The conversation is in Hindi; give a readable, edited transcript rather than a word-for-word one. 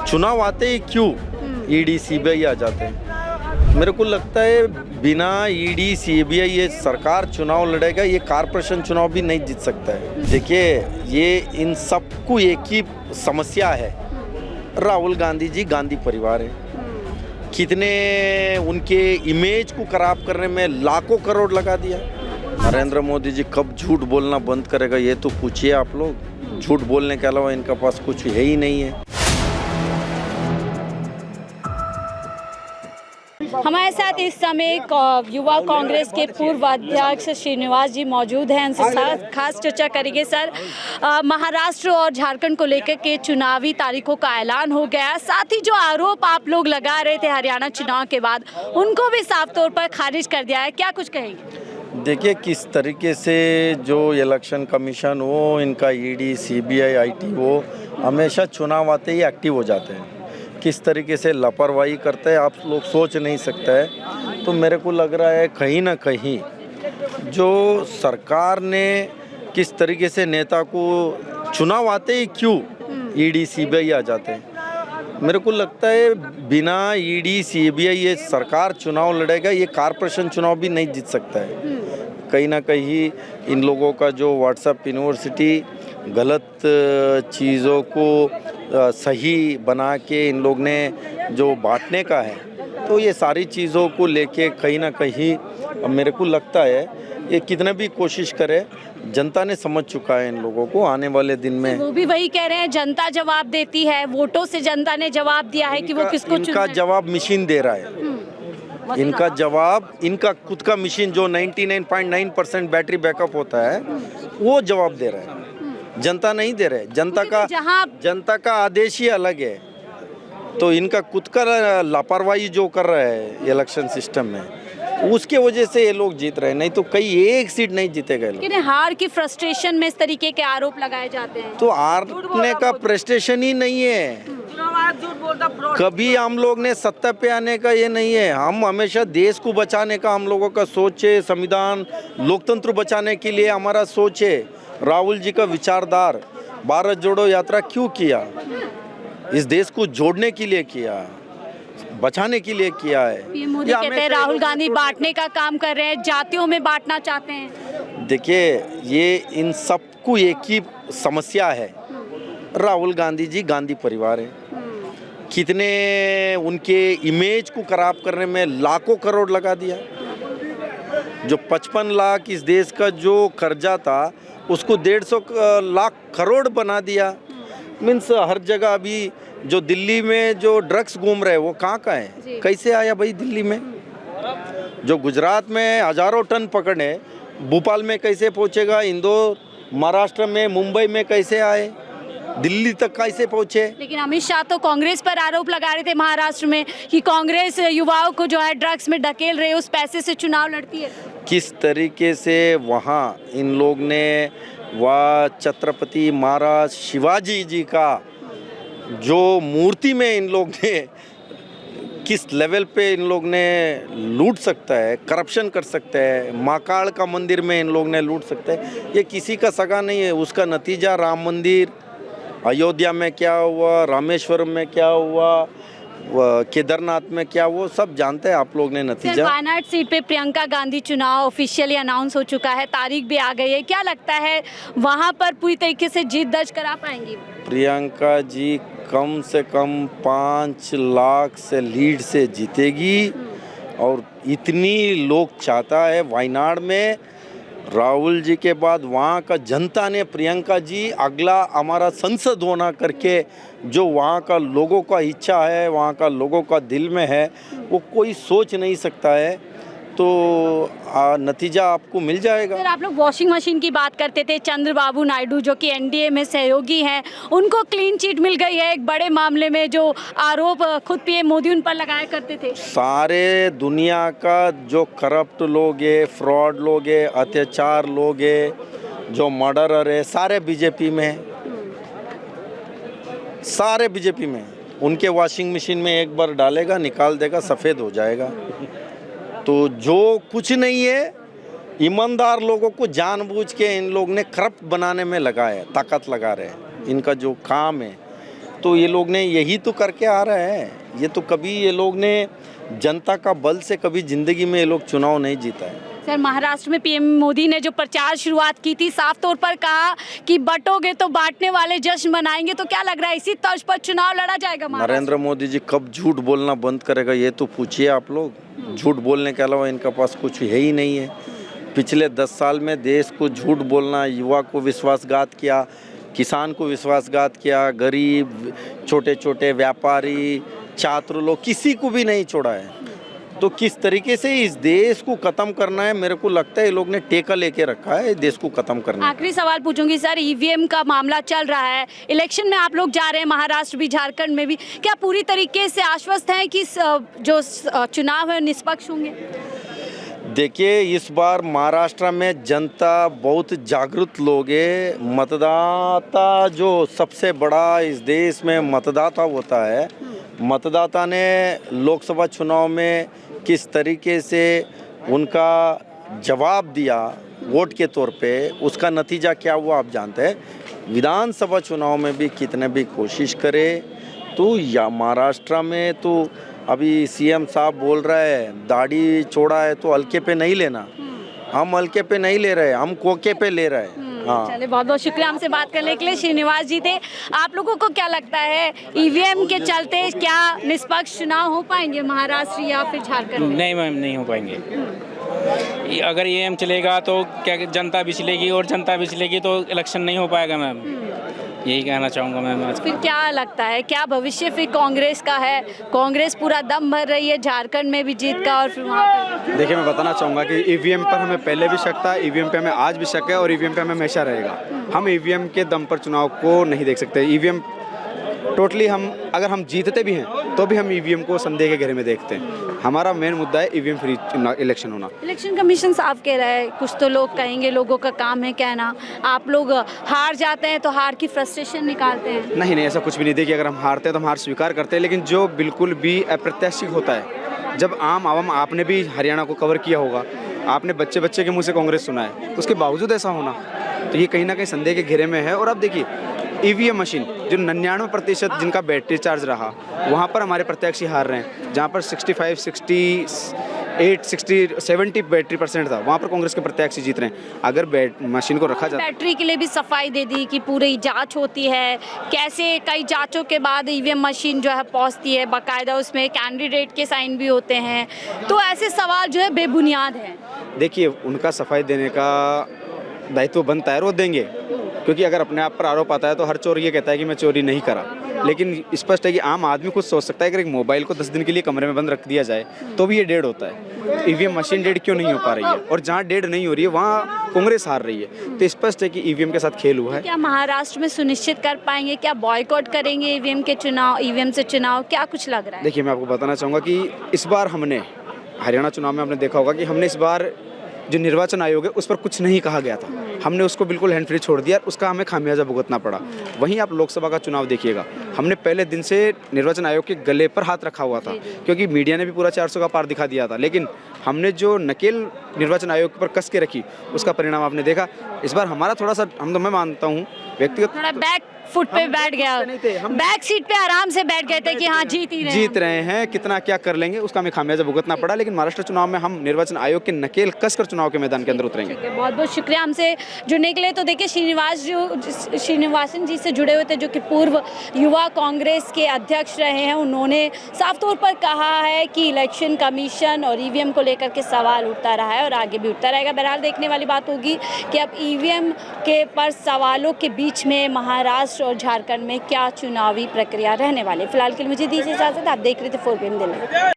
चुनाव आते ही क्यों ईडी सीबीआई आ जाते हैं। मेरे को लगता है बिना ईडी सीबीआई ये सरकार चुनाव लड़ेगा, ये कॉर्पोरेशन चुनाव भी नहीं जीत सकता है। देखिए, ये इन सबको एक ही समस्या है, राहुल गांधी जी गांधी परिवार है। कितने उनके इमेज को खराब करने में लाखों करोड़ लगा दिया। नरेंद्र मोदी जी कब झूठ बोलना बंद करेगा, ये तो पूछिए आप लोग। झूठ बोलने के अलावा इनका पास कुछ है ही नहीं है। हमारे साथ इस समय युवा कांग्रेस के पूर्व अध्यक्ष श्रीनिवास जी मौजूद हैं। उनसे साथ खास चर्चा करेंगे। सर, महाराष्ट्र और झारखंड को लेकर के चुनावी तारीखों का ऐलान हो गया है। साथ ही जो आरोप आप लोग लगा रहे थे हरियाणा चुनाव के बाद, उनको भी साफ तौर पर खारिज कर दिया है। क्या कुछ कहेंगे? देखिए, किस तरीके से जो इलेक्शन कमीशन हो, इनका ईडी सीबीआई आईटी हो, हमेशा चुनाव आते ही एक्टिव हो जाते हैं। किस तरीके से लापरवाही करते हैं आप लोग सोच नहीं सकते हैं। तो मेरे को लग रहा है कहीं ना कहीं जो सरकार ने किस तरीके से नेता को चुनाव आते ही क्यों ईडी सीबीआई आ जाते हैं। मेरे को लगता है बिना ईडी सीबीआई ये सरकार चुनाव लड़ेगा, ये कॉर्पोरेशन चुनाव भी नहीं जीत सकता है। कहीं ना कहीं इन लोगों का जो व्हाट्सएप यूनिवर्सिटी गलत चीज़ों को सही बना के इन लोग ने जो बांटने का है, तो ये सारी चीज़ों को लेके कहीं ना कहीं मेरे को लगता है ये कितने भी कोशिश करे, जनता ने समझ चुका है इन लोगों को। आने वाले दिन में वो भी वही कह रहे हैं, जनता जवाब देती है, वोटों से जनता ने जवाब दिया है कि वो किसको चुनना है। इनका जवाब मशीन दे रहा है। इनका जवाब, इनका खुद का मशीन जो 99.9% बैटरी बैकअप होता है, वो जवाब दे रहा है। जनता नहीं दे रहे। जनता का आदेश ही अलग है। तो इनका खुद का लापरवाही जो कर रहा है इलेक्शन सिस्टम में, उसके वजह से ये लोग जीत रहे हैं। नहीं तो कई एक सीट नहीं जीतेगा। लेकिन हार की फ्रस्ट्रेशन में इस तरीके के आरोप लगाए जाते हैं। तो हारने का फ्रस्ट्रेशन ही नहीं है। कभी हम लोग ने सत्ता पे आने का ये नहीं है। हम हमेशा देश को बचाने का हम लोगों का सोच है। संविधान, लोकतंत्र बचाने के लिए हमारा सोच है। राहुल जी का विचारधार, भारत जोड़ो यात्रा क्यों किया? इस देश को जोड़ने के लिए किया, बचाने के लिए किया है। पीएम मोदी कहते हैं राहुल गांधी बांटने का काम कर रहे हैं, जातियों में बांटना चाहते हैं। देखिए, ये इन सबको एक ही समस्या है, राहुल गांधी जी गांधी परिवार है। कितने उनके इमेज को खराब करने में लाखों करोड़ लगा दिया। जो 55 लाख इस देश का जो कर्जा था, उसको 150 लाख करोड़ बना दिया। मीन्स हर जगह अभी जो दिल्ली में जो ड्रग्स घूम रहे हैं, वो कहाँ का है? कैसे आया भाई दिल्ली में? जो गुजरात में हजारों टन पकड़े, भोपाल में कैसे पहुँचेगा? इंदौर, महाराष्ट्र में, मुंबई में कैसे आए? दिल्ली तक कैसे पहुँचे? लेकिन अमित शाह तो कांग्रेस पर आरोप लगा रहे थे महाराष्ट्र में कि कांग्रेस युवाओं को जो है ड्रग्स में ढकेल रहे, उस पैसे से चुनाव लड़ती है। किस तरीके से वहाँ इन लोग ने वह छत्रपति महाराज शिवाजी जी का जो मूर्ति में इन लोग ने किस लेवल पे इन लोग ने लूट सकता है, करप्शन कर सकते हैं। महाकाल का मंदिर में इन लोग ने लूट सकते हैं। ये किसी का सगा नहीं है। उसका नतीजा राम मंदिर, अयोध्या में क्या हुआ, रामेश्वरम में क्या हुआ, केदारनाथ में क्या, वो सब जानते हैं आप लोग ने नतीजा। वायनाड सीट पे प्रियंका गांधी चुनाव ऑफिशियली अनाउंस हो चुका है, तारीख भी आ गई है। क्या लगता है वहां पर पूरी तरीके से जीत दर्ज करा पाएंगी? प्रियंका जी कम से कम 5 लाख से लीड से जीतेगी। और इतनी लोग चाहता है वायनाड में, राहुल जी के बाद वहाँ का जनता ने प्रियंका जी अगला हमारा संसद होना करके जो वहाँ का लोगों का इच्छा है, वहाँ का लोगों का दिल में है, वो कोई सोच नहीं सकता है। तो नतीजा आपको मिल जाएगा। सर, आप लोग वॉशिंग मशीन की बात करते थे। चंद्रबाबू नायडू जो कि एनडीए में सहयोगी हैं, उनको क्लीन चिट मिल गई है एक बड़े मामले में, जो आरोप खुद पीएम मोदी उन पर लगाया करते थे। सारे दुनिया का जो करप्ट लोग है, फ्रॉड लोग है, अत्याचार लोग है, जो मर्डरर है, सारे बीजेपी में है। सारे बीजेपी में। उनके वॉशिंग मशीन में एक बार डालेगा, निकाल देगा, सफ़ेद हो जाएगा। तो जो कुछ नहीं है, ईमानदार लोगों को जानबूझ के इन लोग ने करप्ट बनाने में लगाया, ताकत लगा रहे हैं। इनका जो काम है, तो ये लोग ने यही तो करके आ रहे हैं। ये तो कभी ये लोग ने जनता का बल से कभी ज़िंदगी में ये लोग चुनाव नहीं जीता है। सर, महाराष्ट्र में पीएम मोदी ने जो प्रचार शुरुआत की थी, साफ तौर पर कहा कि बटोगे तो बांटने वाले जश्न मनाएंगे, तो क्या लग रहा है इसी तर्ज पर चुनाव लड़ा जाएगा महाराष्ट्र? नरेंद्र मोदी जी कब झूठ बोलना बंद करेगा ये तो पूछिए आप लोग। झूठ बोलने के अलावा इनका पास कुछ है ही नहीं है। पिछले 10 साल में देश को झूठ बोलना, युवा को विश्वासघात किया, किसान को विश्वासघात किया, गरीब, छोटे छोटे व्यापारी, छात्र लोग, किसी को भी नहीं छोड़ा है। तो किस तरीके से इस देश को ख़त्म करना है, मेरे को लगता है ये लोग ने टेका लेके रखा है देश को ख़त्म करने। आखिरी सवाल पूछूंगी सर, ईवीएम का मामला चल रहा है, इलेक्शन में आप लोग जा रहे हैं, महाराष्ट्र भी झारखंड में भी, क्या पूरी तरीके से आश्वस्त हैं कि जो चुनाव है निष्पक्ष होंगे? देखिए, इस बार महाराष्ट्र में जनता बहुत जागरूक लोग है। मतदाता जो सबसे बड़ा इस देश में मतदाता होता है, मतदाता ने लोकसभा चुनाव में किस तरीके से उनका जवाब दिया वोट के तौर पे, उसका नतीजा क्या हुआ आप जानते हैं। विधानसभा चुनाव में भी कितने भी कोशिश करे तो या महाराष्ट्र में तो अभी सीएम साहब बोल रहा है दाढ़ी छोड़ा है तो हल्के पे नहीं लेना। हम हल्के पे नहीं ले रहे, हम कोके पे ले रहे हैं। हाँ, चलिए, बहुत बहुत शुक्रिया हमसे बात करने के लिए। श्रीनिवास जी थे। आप लोगों को क्या लगता है, ईवीएम के चलते क्या निष्पक्ष चुनाव हो पाएंगे महाराष्ट्र या फिर झारखंड में? नहीं मैम, नहीं हो पाएंगे। अगर ईवीएम चलेगा तो क्या जनता बिचलेगी, और जनता बिचलेगी तो इलेक्शन नहीं हो पाएगा मैम। यही कहना चाहूँगा मैम आज। फिर क्या लगता है, क्या भविष्य फिर कांग्रेस का है? कांग्रेस पूरा दम भर रही है झारखंड में भी जीत का, और फिर वहाँ पर देखिए, मैं बताना चाहूँगा कि ईवीएम पर हमें पहले भी शक था, ईवीएम पे हमें आज भी शक है और ईवीएम पे हमें हमेशा रहेगा। हम ईवीएम के दम पर चुनाव को नहीं देख सकते। ईवीएम टोटली अगर हम जीतते भी हैं तो भी हम ईवीएम को संदेह के घेरे में देखते हैं। हमारा मेन मुद्दा है ईवीएम फ्री इलेक्शन होना। इलेक्शन कमीशन साफ कह रहा है, कुछ तो लोग कहेंगे, लोगों का काम है कहना। आप लोग हार जाते हैं तो हार की फ्रस्ट्रेशन निकालते हैं। नहीं, तो ऐसा कुछ भी नहीं। देखिए, अगर हम हारते हैं तो हम हार स्वीकार करते हैं, लेकिन जो बिल्कुल भी अप्रत्याशित होता है, जब आम आवाम, आपने भी हरियाणा को कवर किया होगा, आपने बच्चे बच्चे के मुंह से कांग्रेस सुना है, उसके बावजूद ऐसा होना, तो ये कहीं ना कहीं संदेह के घेरे में है। और अब देखिए, ईवीएम मशीन जो 99% जिनका बैटरी चार्ज रहा, वहाँ पर हमारे प्रत्याशी हार रहे हैं। जहाँ पर 65, 68, 60, 70 बैटरी % था, वहाँ पर कांग्रेस के प्रत्याशी जीत रहे हैं। अगर मशीन को रखा जाता, बैटरी के लिए भी सफाई दे दी कि पूरी जांच होती है, कैसे कई जांचों के बाद ईवीएम मशीन जो है पहुँचती है, बाकायदा उसमें कैंडिडेट के साइन भी होते हैं। तो ऐसे सवाल जो है बेबुनियाद हैं। देखिए, उनका सफाई देने का दायित्व बनता है और वो देंगे, क्योंकि अगर अपने आप पर आरोप आता है तो हर चोर ये कहता है कि मैं चोरी नहीं करा। लेकिन स्पष्ट है कि आम आदमी खुद सोच सकता है कि एक मोबाइल को 10 दिन के लिए कमरे में बंद रख दिया जाए तो भी ये डेढ़ होता है। ईवीएम मशीन डेढ़ क्यों नहीं हो पा रही है, और जहाँ डेढ़ नहीं हो रही है वहाँ कांग्रेस हार रही है। तो स्पष्ट है कि ईवीएम के साथ खेल हुआ है। क्या महाराष्ट्र में सुनिश्चित कर पाएंगे, क्या बॉयकॉट करेंगे ईवीएम के चुनाव, ईवीएम से चुनाव, क्या कुछ लग रहा है? देखिए, मैं आपको बताना चाहूँगा कि इस बार हमने हरियाणा चुनाव में आपने देखा होगा कि हमने इस बार जो निर्वाचन आयोग है उस पर कुछ नहीं कहा गया था, हमने उसको बिल्कुल हैंड फ्री छोड़ दिया, उसका हमें खामियाजा भुगतना पड़ा। वहीं आप लोकसभा का चुनाव देखिएगा, हमने पहले दिन से निर्वाचन आयोग के गले पर हाथ रखा हुआ था, क्योंकि मीडिया ने भी पूरा 400 का पार दिखा दिया था, लेकिन हमने जो नकेल निर्वाचन आयोग पर कस के रखी उसका परिणाम आपने देखा। इस बार हमारा थोड़ा सा, मैं मानता हूँ व्यक्तिगत, थोड़ा बैक फुट पे बैठ गया, बैक सीट पे आराम से बैठ गए थे कि हाँ जीत रहे हैं, कितना क्या कर लेंगे उसका हमें खामियाजा भुगतना पड़ा। लेकिन महाराष्ट्र चुनाव में हम निर्वाचन आयोग के नकेल कसकर चुनाव के मैदान के अंदर उतरेंगे। बहुत बहुत शुक्रिया हमसे जुड़ने के लिए। तो देखिए, श्रीनिवासन जी से जुड़े हुए थे, जो कि पूर्व युवा कांग्रेस के अध्यक्ष रहे हैं। उन्होंने साफ तौर पर कहा है कि इलेक्शन कमीशन और ईवीएम को लेकर के सवाल उठता रहा है और आगे भी उठता रहेगा। बहरहाल देखने वाली बात होगी कि अब ईवीएम के पर सवालों के बीच में महाराष्ट्र और झारखंड में क्या चुनावी प्रक्रिया रहने वाली। फिलहाल के लिए मुझे दीजिए इजाजत। आप देख रहे थे 4PM दिल्ली।